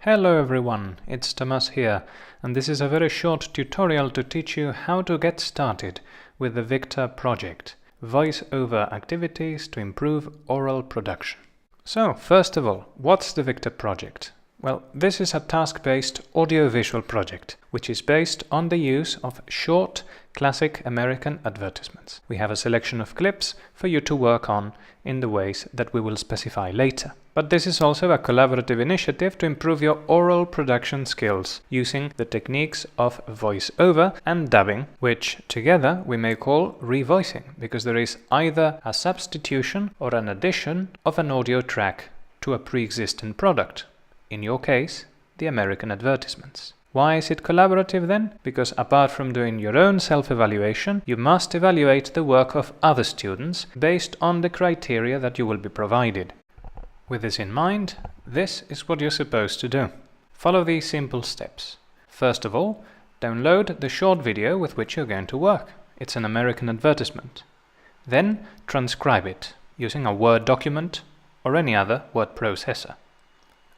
Hello everyone, it's Tomás here, and this is a very short tutorial to teach you how to get started with the Victor project, voice-over activities to improve oral production. So, first of all, what's the Victor project? Well, this is a task-based audio-visual project, which is based on the use of short, classic American advertisements. We have a selection of clips for you to work on in the ways that we will specify later. But this is also a collaborative initiative to improve your oral production skills using the techniques of voice-over and dubbing, which together we may call revoicing, because there is either a substitution or an addition of an audio track to a pre-existing product. In your case, the American advertisements. Why is it collaborative then? Because apart from doing your own self-evaluation, you must evaluate the work of other students based on the criteria that you will be provided. With this in mind, this is what you're supposed to do. Follow these simple steps. First of all, download the short video with which you're going to work. It's an American advertisement. Then transcribe it using a Word document or any other word processor.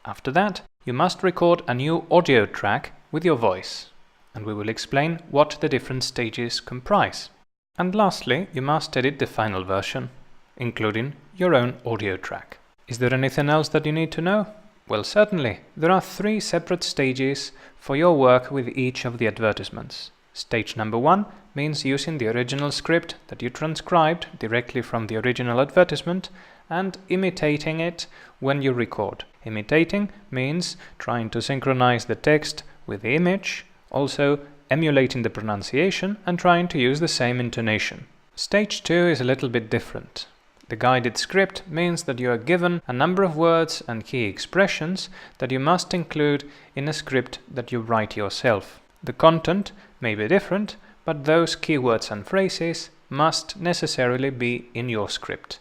After that, you must record a new audio track with your voice, and we will explain what the different stages comprise. And lastly, you must edit the final version, including your own audio track. Is there anything else that you need to know? Well, certainly. There are 3 separate stages for your work with each of the advertisements. Stage number 1 means using the original script that you transcribed directly from the original advertisement and imitating it when you record. Imitating means trying to synchronize the text with the image, also emulating the pronunciation and trying to use the same intonation. Stage 2 is a little bit different. The guided script means that you are given a number of words and key expressions that you must include in a script that you write yourself. The content may be different, but those keywords and phrases must necessarily be in your script.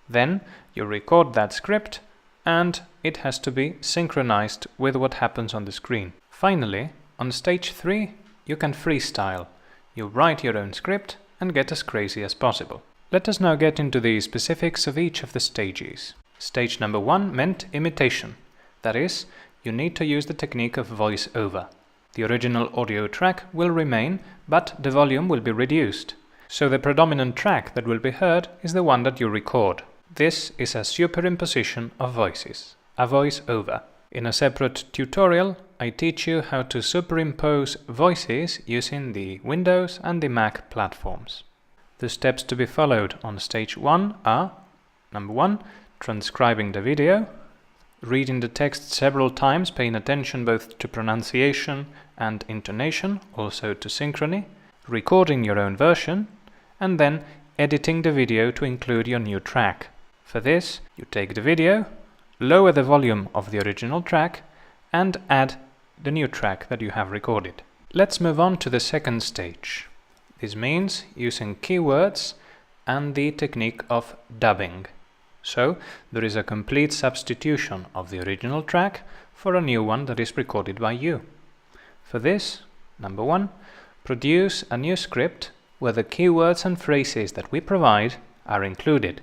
Then you record that script and it has to be synchronized with what happens on the screen. Finally, on stage 3, you can freestyle. You write your own script and get as crazy as possible. Let us now get into the specifics of each of the stages. Stage number 1 meant imitation. That is, you need to use the technique of voice-over. The original audio track will remain, but the volume will be reduced. So the predominant track that will be heard is the one that you record. This is a superimposition of voices, a voice-over. In a separate tutorial, I teach you how to superimpose voices using the Windows and the Mac platforms. The steps to be followed on stage 1 are: number 1, transcribing the video, reading the text several times, paying attention both to pronunciation and intonation, also to synchrony, recording your own version, and then editing the video to include your new track. For this, you take the video, lower the volume of the original track, and add the new track that you have recorded. Let's move on to the second stage. This means using keywords and the technique of dubbing. So, there is a complete substitution of the original track for a new one that is recorded by you. For this, number 1, produce a new script where the keywords and phrases that we provide are included.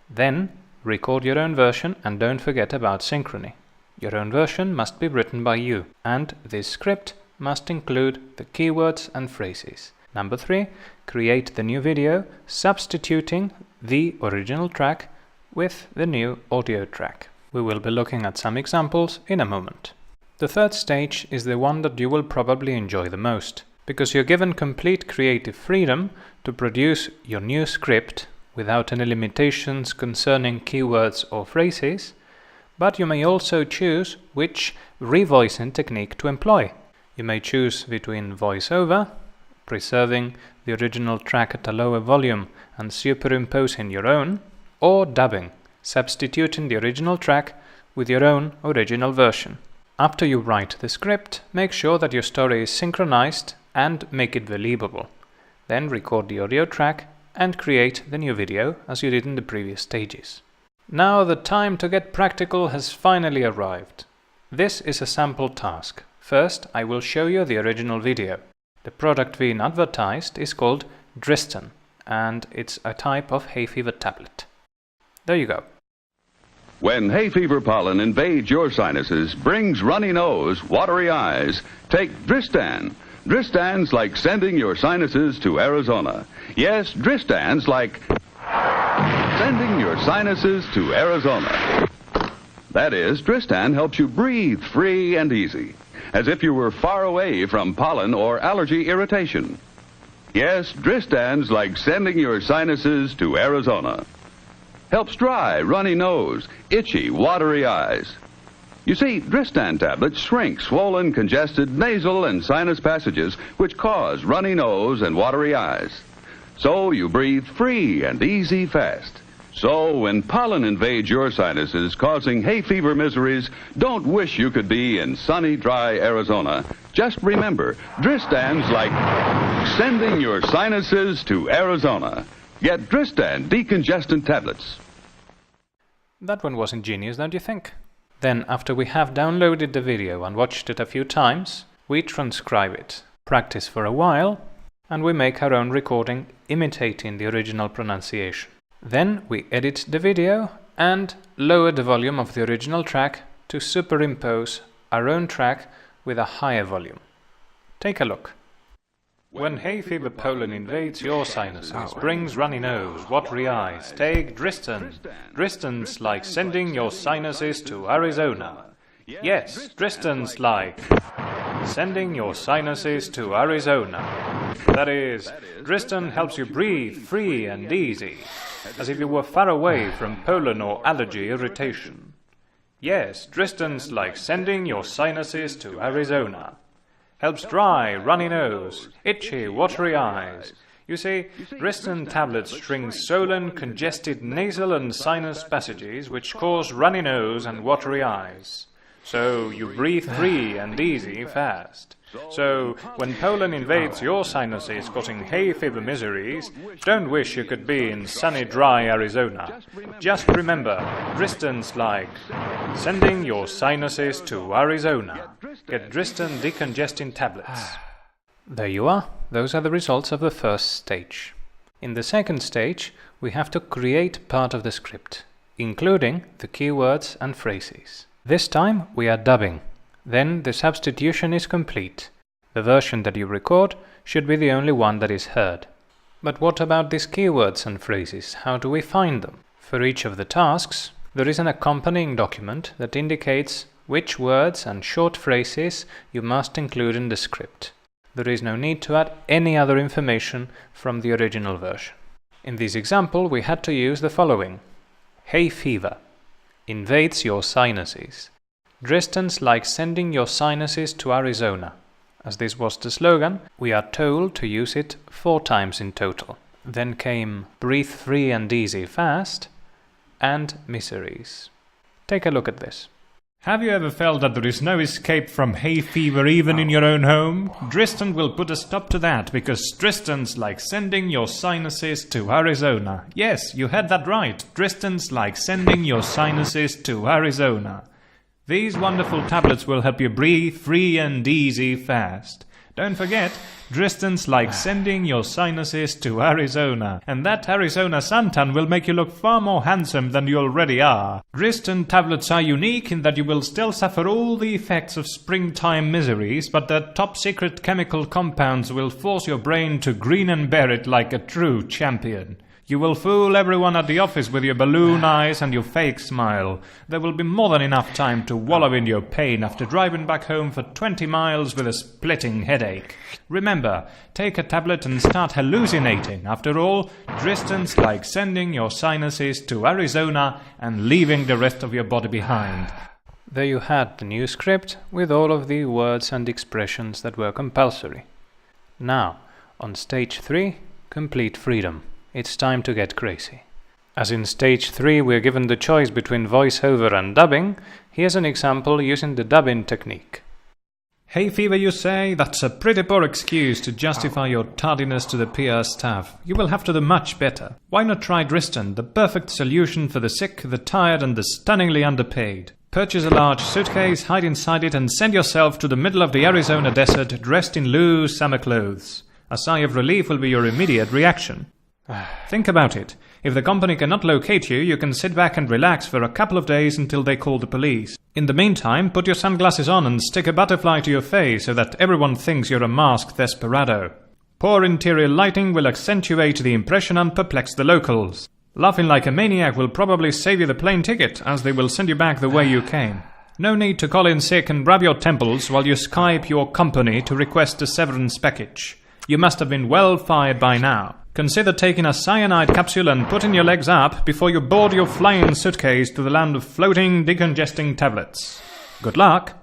Then, record your own version and don't forget about synchrony. Your own version must be written by you, and this script must include the keywords and phrases. Number 3, create the new video, substituting the original track with the new audio track. We will be looking at some examples in a moment. The third stage is the one that you will probably enjoy the most, because you're given complete creative freedom to produce your new script without any limitations concerning keywords or phrases, but you may also choose which revoicing technique to employ. You may choose between voice-over, preserving the original track at a lower volume and superimposing your own, or dubbing, substituting the original track with your own original version. After you write the script, make sure that your story is synchronized and make it believable. Then record the audio track and create the new video as you did in the previous stages. Now the time to get practical has finally arrived. This is a sample task. First, I will show you the original video. The product being advertised is called Dristan, and it's a type of hay fever tablet. There you go. When hay fever pollen invades your sinuses, brings runny nose, watery eyes, take Dristan. Dristan's like sending your sinuses to Arizona. Yes, Dristan's like sending your sinuses to Arizona. That is, Dristan helps you breathe free and easy, as if you were far away from pollen or allergy irritation. Yes, Dristan's like sending your sinuses to Arizona. Helps dry, runny nose, itchy, watery eyes. You see, Dristan tablets shrink swollen, congested nasal and sinus passages which cause runny nose and watery eyes. So you breathe free and easy fast. So when pollen invades your sinuses causing hay fever miseries, don't wish you could be in sunny, dry Arizona. Just remember, Dristan's like sending your sinuses to Arizona. Get Dristan decongestant tablets. That one was ingenious, don't you think? Then, after we have downloaded the video and watched it a few times, we transcribe it, practice for a while, and we make our own recording imitating the original pronunciation. Then we edit the video and lower the volume of the original track to superimpose our own track with a higher volume. Take a look. When hay fever pollen invades your sinuses, brings runny nose, watery eyes, take Dristan. Dristan's like sending your sinuses to Arizona. Yes, Dristan's like sending your sinuses to Arizona. That is, Dristan helps you breathe free and easy, as if you were far away from pollen or allergy irritation. Yes, Dristan's like sending your sinuses to Arizona. Helps dry, runny nose, itchy, watery eyes. You see, Dristan tablets shrink swollen, congested nasal and sinus passages which cause runny nose and watery eyes. So you breathe free and easy fast. So, when pollen invades your sinuses causing hay fever miseries, don't wish you could be in sunny, dry Arizona. Just remember, Dristan's like sending your sinuses to Arizona. Get Dristan decongesting tablets. There you are. Those are the results of the first stage. In the second stage, we have to create part of the script, including the keywords and phrases. This time we are dubbing. Then the substitution is complete. The version that you record should be the only one that is heard. But what about these keywords and phrases? How do we find them? For each of the tasks, there is an accompanying document that indicates which words and short phrases you must include in the script. There is no need to add any other information from the original version. In this example, we had to use the following. Hay fever. Invades your sinuses. Dristan's like sending your sinuses to Arizona. As this was the slogan, we are told to use it 4 times in total. Then came breathe free and easy fast and miseries. Take a look at this. Have you ever felt that there is no escape from hay fever even in your own home? Dristan will put a stop to that because Dristan's like sending your sinuses to Arizona. Yes, you had that right. Dristan's like sending your sinuses to Arizona. These wonderful tablets will help you breathe free and easy fast. Don't forget, Dristan's like sending your sinuses to Arizona, and that Arizona suntan will make you look far more handsome than you already are. Dristan tablets are unique in that you will still suffer all the effects of springtime miseries, but their top secret chemical compounds will force your brain to grin and bear it like a true champion. You will fool everyone at the office with your balloon eyes and your fake smile. There will be more than enough time to wallow in your pain after driving back home for 20 miles with a splitting headache. Remember, take a tablet and start hallucinating. After all, Dristan's like sending your sinuses to Arizona and leaving the rest of your body behind. There you had the new script with all of the words and expressions that were compulsory. Now, on stage 3, complete freedom. It's time to get crazy. As in stage 3 we're given the choice between voiceover and dubbing, here's an example using the dubbing technique. Hay fever, you say? That's a pretty poor excuse to justify your tardiness to the PR staff. You will have to do much better. Why not try Dristan, the perfect solution for the sick, the tired and the stunningly underpaid? Purchase a large suitcase, hide inside it and send yourself to the middle of the Arizona desert dressed in loose summer clothes. A sigh of relief will be your immediate reaction. Think about it. If the company cannot locate you, you can sit back and relax for a couple of days until they call the police. In the meantime, put your sunglasses on and stick a butterfly to your face so that everyone thinks you're a masked desperado. Poor interior lighting will accentuate the impression and perplex the locals. Laughing like a maniac will probably save you the plane ticket, as they will send you back the way you came. No need to call in sick and rub your temples while you Skype your company to request a severance package. You must have been well fired by now. Consider taking a cyanide capsule and putting your legs up before you board your flying suitcase to the land of floating, decongesting tablets. Good luck!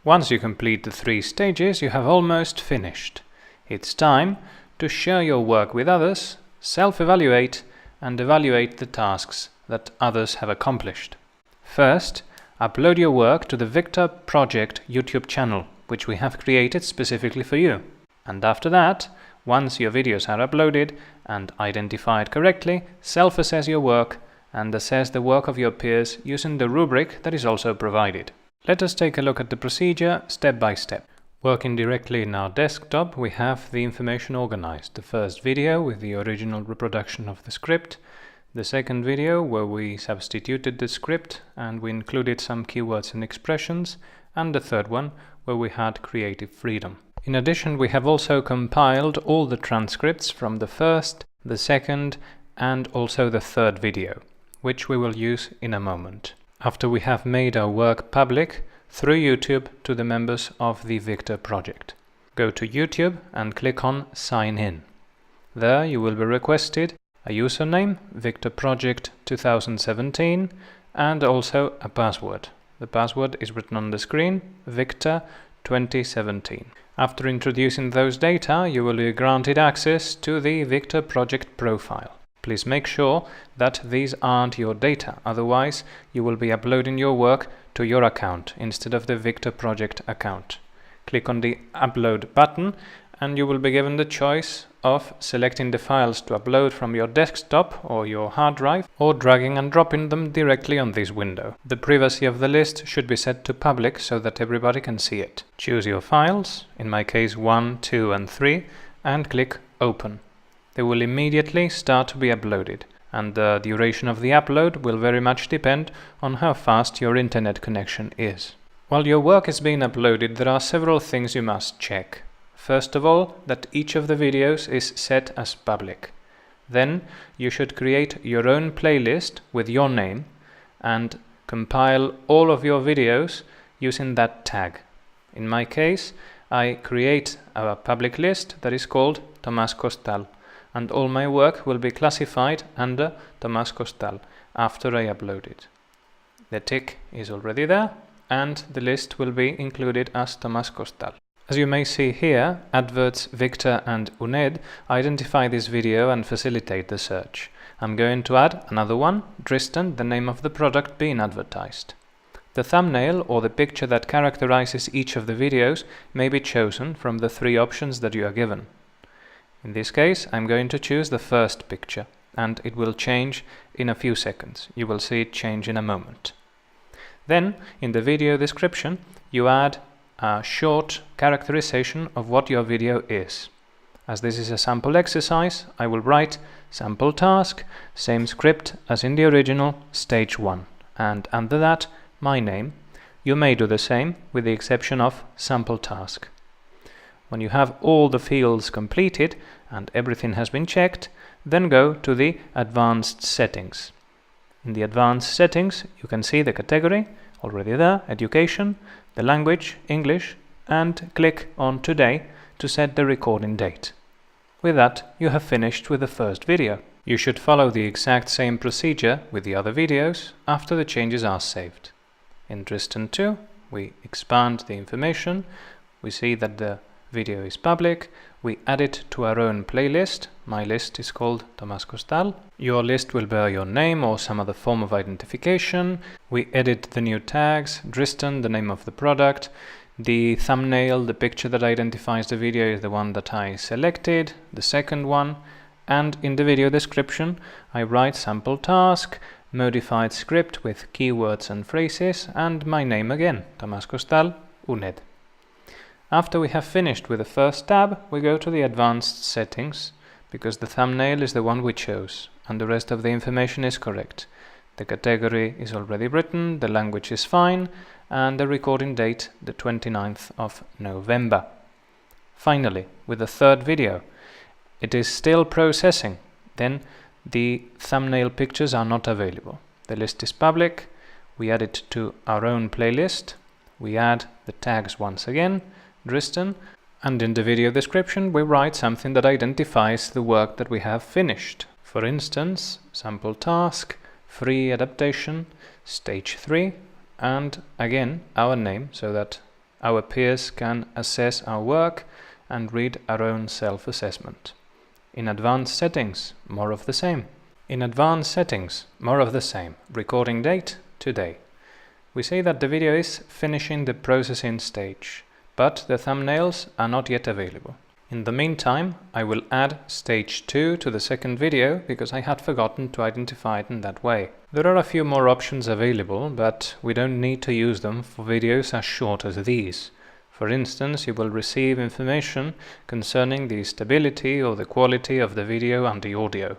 Once you complete the 3 stages, you have almost finished. It's time to share your work with others, self-evaluate, and evaluate the tasks that others have accomplished. First, upload your work to the Victor Project YouTube channel, which we have created specifically for you. And after that, once your videos are uploaded and identified correctly, self-assess your work and assess the work of your peers using the rubric that is also provided. Let us take a look at the procedure step by step. Working directly in our desktop, we have the information organized. The first video with the original reproduction of the script, the second video where we substituted the script and we included some keywords and expressions, and the third one where we had creative freedom. In addition, we have also compiled all the transcripts from the first, the second, and also the third video, which we will use in a moment. After we have made our work public through YouTube to the members of the Victor project. Go to YouTube and click on Sign In. There you will be requested a username, Victor Project 2017, and also a password. The password is written on the screen, Victor 2017. After introducing those data, you will be granted access to the Victor Project profile. Please make sure that these aren't your data, otherwise you will be uploading your work to your account instead of the Victor Project account. Click on the Upload button and you will be given the choice of selecting the files to upload from your desktop or your hard drive, or dragging and dropping them directly on this window. The privacy of the list should be set to public so that everybody can see it. Choose your files, in my case 1, 2 and 3, and click Open. They will immediately start to be uploaded, and the duration of the upload will very much depend on how fast your internet connection is. While your work is being uploaded, there are several things you must check. First of all, that each of the videos is set as public. Then you should create your own playlist with your name and compile all of your videos using that tag. In my case, I create a public list that is called Tomás Costal, and all my work will be classified under Tomás Costal after I upload it. The tick is already there, and the list will be included as Tomás Costal. As you may see here, Adverts, Victor and UNED identify this video and facilitate the search. I'm going to add another one, Dristan, the name of the product being advertised. The thumbnail or the picture that characterizes each of the videos may be chosen from the 3 options that you are given. In this case, I'm going to choose the first picture, and it will change in a few seconds. You will see it change in a moment. Then, in the video description, you add a short characterization of what your video is. As this is a sample exercise, I will write sample task, same script as in the original, stage 1, and under that, my name. You may do the same with the exception of sample task. When you have all the fields completed and everything has been checked, then go to the advanced settings. In the advanced settings, you can see the category, already there, education, the language, English, and click on today to set the recording date. With that, you have finished with the first video. You should follow the exact same procedure with the other videos after the changes are saved. In Dristan 2, we expand the information, we see that the video is public, we add it to our own playlist. My list is called Tomás Costal. Your list will bear your name or some other form of identification. We edit the new tags, Dristan, the name of the product. The thumbnail, the picture that identifies the video, is the one that I selected, the second one. And in the video description, I write sample task, modified script with keywords and phrases, and my name again, Tomás Costal, UNED. After we have finished with the first tab, we go to the advanced settings, because the thumbnail is the one we chose, and the rest of the information is correct. The category is already written, the language is fine, and the recording date the 29th of November. Finally, with the third video, it is still processing. Then the thumbnail pictures are not available. The list is public. We add it to our own playlist. We add the tags once again, Dristan, and in the video description we write something that identifies the work that we have finished. For instance, sample task, free adaptation, stage 3, and again our name, so that our peers can assess our work and read our own self-assessment. In advanced settings, more of the same. In advanced settings, more of the same. Recording date, today. We say that the video is finishing the processing stage, but the thumbnails are not yet available. In the meantime, I will add stage 2 to the second video because I had forgotten to identify it in that way. There are a few more options available, but we don't need to use them for videos as short as these. For instance, you will receive information concerning the stability or the quality of the video and the audio.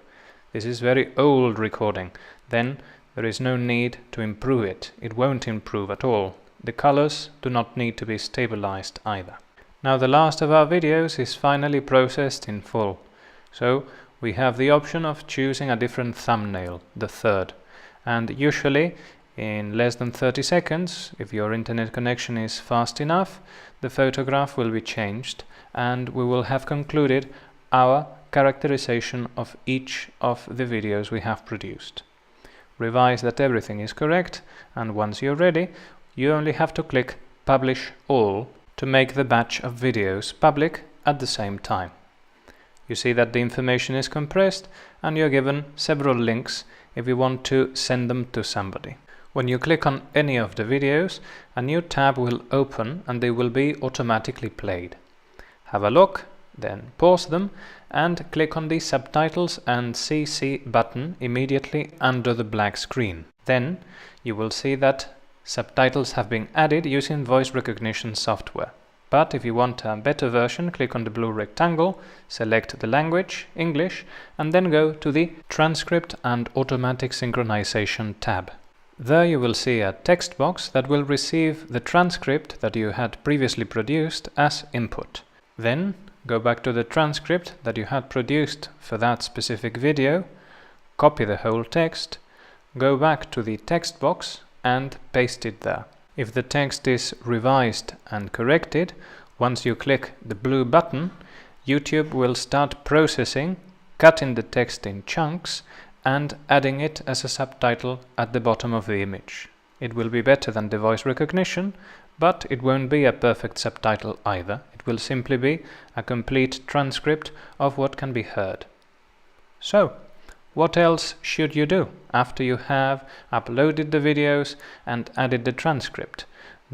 This is very old recording, then there is no need to improve it. It won't improve at all. The colors do not need to be stabilized either. Now the last of our videos is finally processed in full. So we have the option of choosing a different thumbnail, the third. And usually in less than 30 seconds, if your internet connection is fast enough, the photograph will be changed and we will have concluded our characterization of each of the videos we have produced. Revise that everything is correct, and once you're ready, you only have to click Publish All to make the batch of videos public at the same time. You see that the information is compressed and you're given several links if you want to send them to somebody. When you click on any of the videos, a new tab will open and they will be automatically played. Have a look, then pause them and click on the Subtitles and CC button immediately under the black screen. Then you will see that subtitles have been added using voice recognition software. But if you want a better version, click on the blue rectangle, select the language, English, and then go to the Transcript and Automatic Synchronization tab. There you will see a text box that will receive the transcript that you had previously produced as input. Then go back to the transcript that you had produced for that specific video, copy the whole text, go back to the text box and paste it there. If the text is revised and corrected, once you click the blue button, YouTube will start processing, cutting the text in chunks and adding it as a subtitle at the bottom of the image. It will be better than the voice recognition, but it won't be a perfect subtitle either. It will simply be a complete transcript of what can be heard. So, what else should you do after you have uploaded the videos and added the transcript?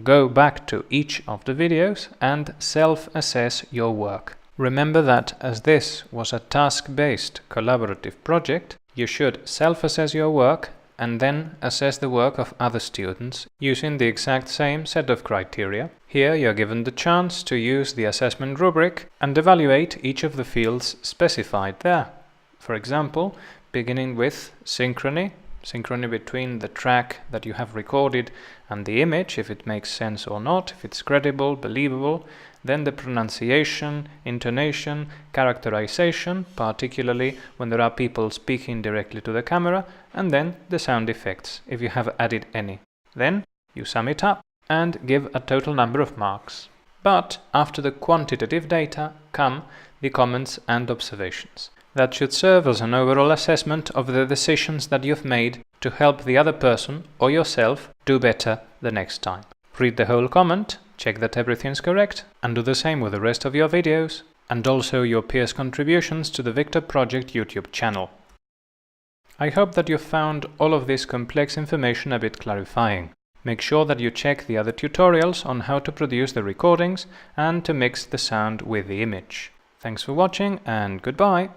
Go back to each of the videos and self-assess your work. Remember that as this was a task-based collaborative project, you should self-assess your work and then assess the work of other students using the exact same set of criteria. Here you're given the chance to use the assessment rubric and evaluate each of the fields specified there. For example, beginning with synchrony between the track that you have recorded and the image, if it makes sense or not, if it's credible, believable, then the pronunciation, intonation, characterization, particularly when there are people speaking directly to the camera, and then the sound effects, if you have added any. Then you sum it up and give a total number of marks. But after the quantitative data come the comments and observations. That should serve as an overall assessment of the decisions that you've made to help the other person or yourself do better the next time. Read the whole comment, check that everything's correct, and do the same with the rest of your videos, and also your peers' contributions to the Victor Project YouTube channel. I hope that you found all of this complex information a bit clarifying. Make sure that you check the other tutorials on how to produce the recordings and to mix the sound with the image. Thanks for watching and goodbye!